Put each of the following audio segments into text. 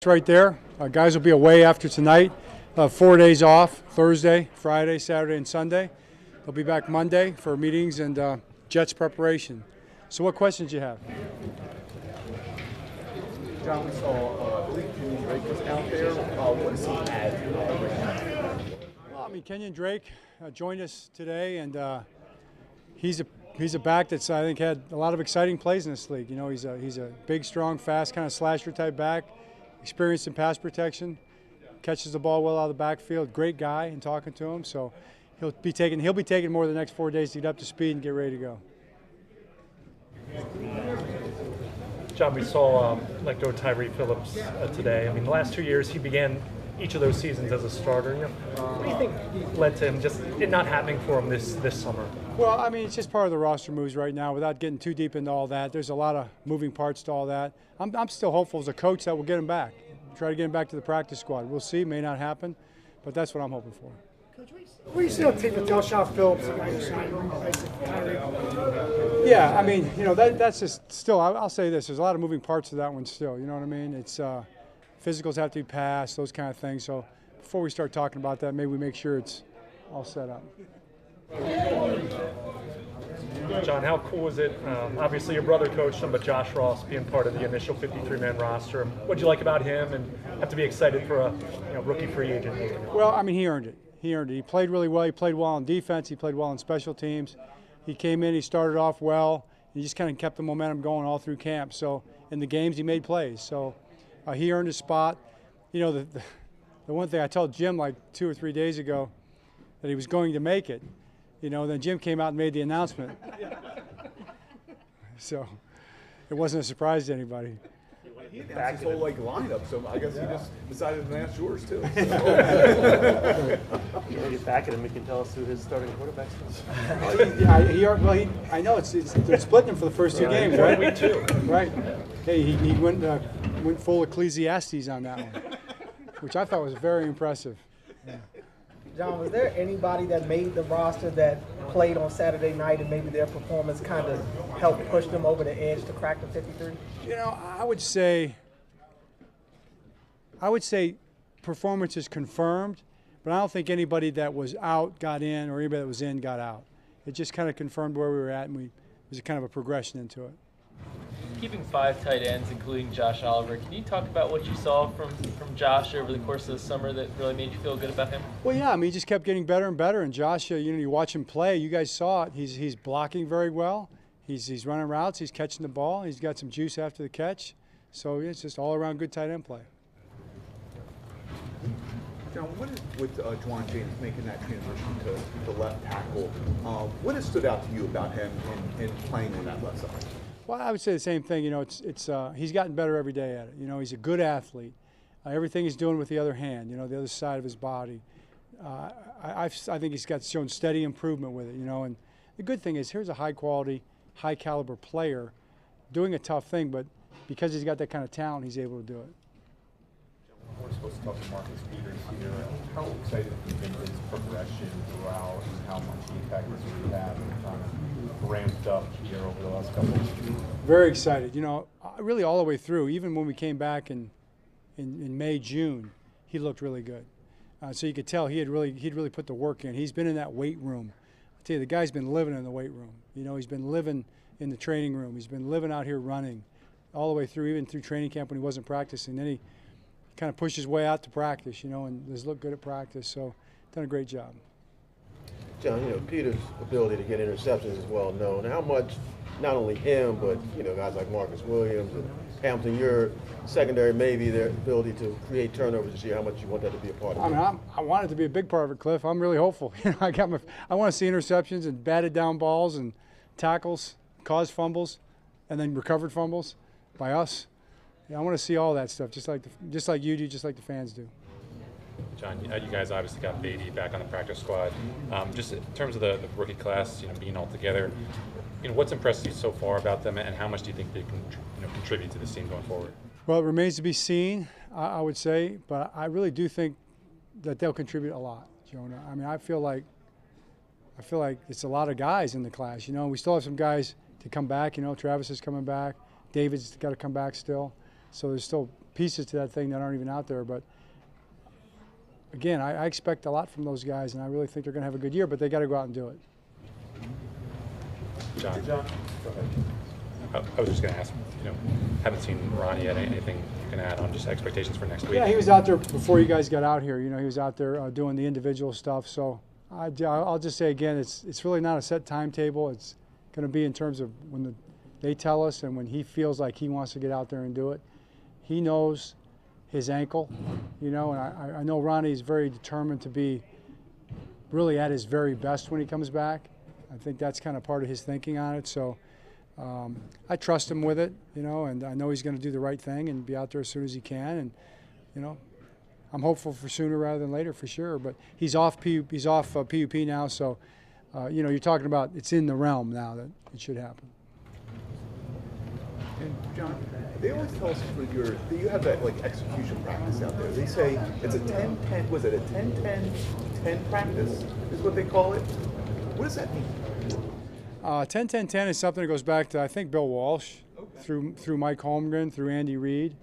It's right there. Guys will be away after tonight. 4 days off, Thursday, Friday, Saturday, and Sunday. They'll be back Monday for meetings and Jets preparation. So what questions do you have? John, we saw Kenyon Drake was out there. What does he add to Well, I mean, Kenyon Drake joined us today, and he's a back that's, I think, had a lot of exciting plays in this league. You know, he's a big, strong, fast, kind of slasher type back, experienced in pass protection, catches the ball well out of the backfield. Great guy in talking to him, so he'll be taking more than the next 4 days to get up to speed and get ready to go. John, we saw let go Tyree Phillips today. I mean, the last 2 years he began each of those seasons as a starter. You know, what do you think led to him just it not happening for him this summer? Well, I mean, it's just part of the roster moves right now. Without getting too deep into all that, there's a lot of moving parts to all that. I'm still hopeful as a coach that we'll get him back. Try to get him back to the practice squad. We'll see. May not happen, but that's what I'm hoping for. What do you see on tape with Josh Phillips? Yeah, I mean, you know, that's just still. I'll say this: there's a lot of moving parts to that one still. You know what I mean? It's physicals have to be passed, those kind of things. So before we start talking about that, maybe we make sure it's all set up. John, how cool is it? Obviously, your brother coached him, but Josh Ross being part of the initial 53-man roster. What'd you like about him, and have to be excited for a rookie free agent? Well, I mean, he earned it. He earned it. He played really well. He played well on defense. He played well on special teams. He came in. He started off well. He just kind of kept the momentum going all through camp. So in the games, he made plays. So he earned his spot. You know, the one thing I told Jim like 2 or 3 days ago that he was going to make it. You know, then Jim came out and made the announcement. So it wasn't a surprise to anybody. He announced his whole lineup, so I guess he just decided to announce yours too. You get back at him, he can tell us who his starting quarterback is. I know they're splitting him for the first 2 games, right? Week 2. Right. Hey, he went full Ecclesiastes on that one, which I thought was very impressive. Yeah. John, was there anybody that made the roster that played on Saturday night and maybe their performance kind of helped push them over the edge to crack the 53? You know, I would say performance is confirmed, but I don't think anybody that was out got in or anybody that was in got out. It just kind of confirmed where we were at, and it was kind of a progression into it. Keeping 5 tight ends, including Josh Oliver, can you talk about what you saw from Josh over the course of the summer that really made you feel good about him? Well, yeah, I mean, he just kept getting better and better. And Josh, you watch him play. You guys saw it. He's blocking very well. He's running routes. He's catching the ball. He's got some juice after the catch. So it's just all around good tight end play. John, what is with Juwan James making that transition to left tackle? What has stood out to you about him in playing on that left side? Well, I would say the same thing. You know, he's gotten better every day at it. You know, he's a good athlete. Everything he's doing with the other hand, you know, the other side of his body. I think he's shown steady improvement with it. You know, and the good thing is here's a high-quality, high-caliber player doing a tough thing, but because he's got that kind of talent, he's able to do it. We're supposed to talk to Marcus Peters here. How excited have you been for his progression throughout, and how much impact does he have and kind of ramped up here over the last couple of weeks? Very excited. You know, really all the way through. Even when we came back in May, June, he looked really good. So you could tell he'd really put the work in. He's been in that weight room. I tell you, the guy's been living in the weight room. You know, he's been living in the training room. He's been living out here running all the way through, even through training camp when he wasn't practicing. Then he kind of pushed his way out to practice, you know, and has looked good at practice. So done a great job. John, you know, Peters' ability to get interceptions is well known. How much, not only him, but, you know, guys like Marcus Williams and Hampton, your secondary, maybe their ability to create turnovers this year, how much you want that to be a part of it? I mean, I want it to be a big part of it, Cliff. I'm really hopeful. You know, I want to see interceptions and batted down balls and tackles, caused fumbles, and then recovered fumbles by us. Yeah, I want to see all that stuff, just like you do, just like the fans do. John, you guys obviously got Beatty back on the practice squad. Just in terms of the rookie class, you know, being all together, you know, what's impressed you so far about them, and how much do you think they can, you know, contribute to this team going forward? Well, it remains to be seen, I would say, but I really do think that they'll contribute a lot, Jonah. I mean, I feel like it's a lot of guys in the class. You know, we still have some guys to come back. You know, Travis is coming back. David's got to come back still. So there's still pieces to that thing that aren't even out there. But again, I expect a lot from those guys, and I really think they're going to have a good year, but they got to go out and do it. John, John, go ahead. I was just going to ask, haven't seen Ronnie yet. Anything you can add on just expectations for next week? Yeah, he was out there before you guys got out here. He was out there doing the individual stuff. So I'll just say again, it's really not a set timetable. It's going to be in terms of when they tell us and when he feels like he wants to get out there and do it. He knows his ankle, and I know Ronnie is very determined to be really at his very best when he comes back. I think that's kind of part of his thinking on it. So I trust him with it, and I know he's going to do the right thing and be out there as soon as he can. And, I'm hopeful for sooner rather than later for sure. But he's off PUP now, so you're talking about it's in the realm now that it should happen. And John, they always tell us that you have that execution practice out there. They say it's a 10-10. Was it a 10-10-10 practice? Is what they call it. What does that mean? 10-10-10 is something that goes back to I think Bill Walsh, through Mike Holmgren, through Andy Reid.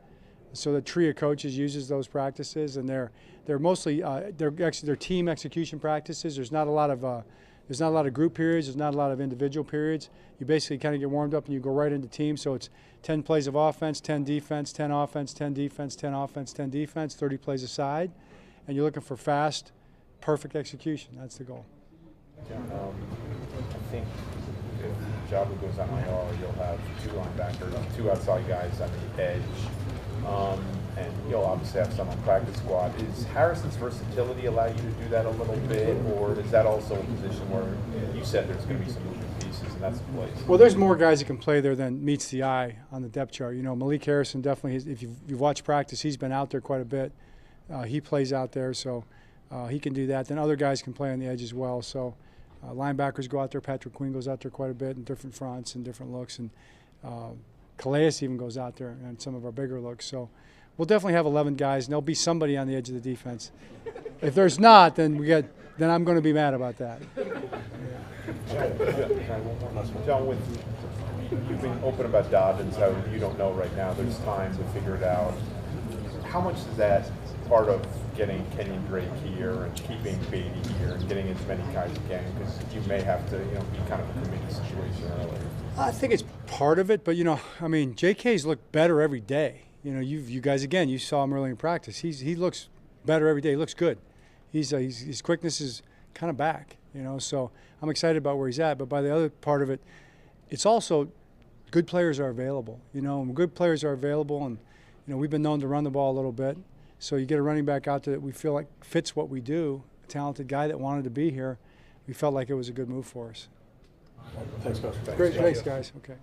So the tree of coaches uses those practices, and they're mostly they're team execution practices. There's not a lot of group periods. There's not a lot of individual periods. You basically kind of get warmed up and you go right into team. So it's 10 plays of offense, 10 defense, 10 offense, 10 defense, 10 offense, 10 defense, 30 plays aside, and you're looking for fast, perfect execution. That's the goal. John, I think if Jabba goes on IR, you'll have 2 linebackers, 2 outside guys on the edge. And you'll obviously have some on practice squad. Is Harrison's versatility allow you to do that a little bit, or is that also a position where you said there's going to be some moving pieces and that's the place? Well, there's more guys that can play there than meets the eye on the depth chart. Malik Harrison definitely, if you've watched practice, he's been out there quite a bit. He plays out there, so he can do that. Then other guys can play on the edge as well. So linebackers go out there. Patrick Queen goes out there quite a bit in different fronts and different looks. And Calais even goes out there on some of our bigger looks. So we'll definitely have 11 guys, and there'll be somebody on the edge of the defense. If there's not, then I'm going to be mad about that. John, you've been open about Dobbins, how you don't know right now. There's time to figure it out. How much is that part of getting Kenyon Drake here and keeping Beatty here and getting as many guys as you can? Because you may have to, be kind of a committee situation earlier. I think it's part of it, but JK's looked better every day. You guys again, you saw him early in practice. He looks better every day. He looks good. His quickness is kind of back. So I'm excited about where he's at. But by the other part of it, it's also good players are available. When good players are available, and we've been known to run the ball a little bit. So you get a running back out there that we feel like fits what we do. A talented guy that wanted to be here. We felt like it was a good move for us. Thanks, Coach. Great, thanks, guys. Okay.